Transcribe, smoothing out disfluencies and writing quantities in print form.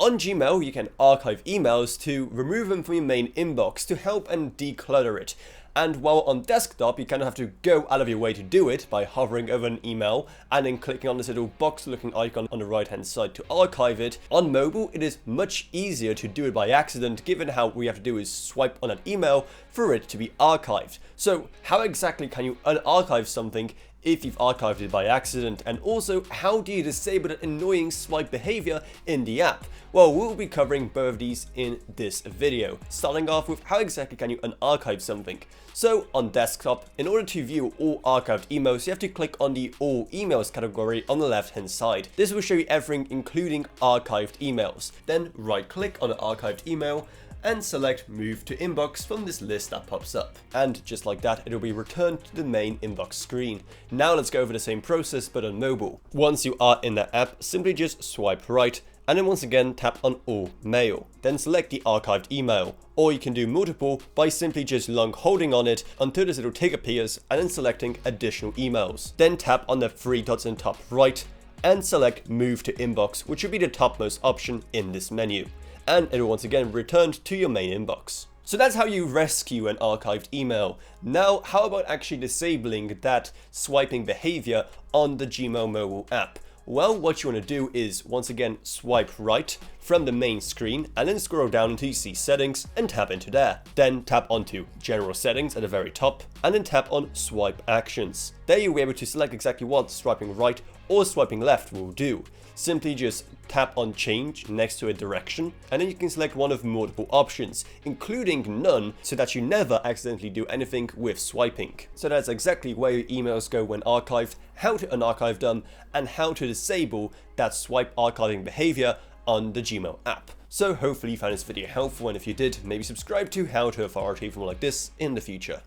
on Gmail, you can archive emails to remove them from your main inbox to help and declutter it. And while on desktop, you kind of have to go out of your way to do it by hovering over an email and then clicking on this little box looking icon on the right hand side to archive it. On mobile, it is much easier to do it by accident, given how we have to do is swipe on an email for it to be archived. So how exactly can you unarchive something if you've archived it by accident? And also, how do you disable that annoying swipe behavior in the app? Well, we'll be covering both of these in this video, starting off with how exactly can you unarchive something. So on desktop, in order to view all archived emails, you have to click on the all emails category on the left hand side. This will show you everything including archived emails. Then right click on an archived email and select move to inbox from this list that pops up. And just like that, it'll be returned to the main inbox screen. Now let's go over the same process but on mobile. Once you are in the app, simply just swipe right and then once again tap on all mail. Then select the archived email, or you can do multiple by simply just long holding on it until this little tick appears and then selecting additional emails. Then tap on the three dots in top right and select move to inbox, which should be the topmost option in this menu. And it will once again return to your main inbox. So that's how you rescue an archived email. Now, how about actually disabling that swiping behavior on the Gmail mobile app? Well, what you want to do is once again swipe right from the main screen and then scroll down until you see settings and tap into there. Then tap onto general settings at the very top and then tap on swipe actions. There you'll be able to select exactly what swiping right or swiping left will do. Simply just tap on change next to a direction and then you can select one of multiple options, including none, so that you never accidentally do anything with swiping. So that's exactly where your emails go when archived, how to unarchive them, and how to disable that swipe archiving behavior on the Gmail app. So hopefully you found this video helpful, and if you did, maybe subscribe to How to Authoritative more like this in the future.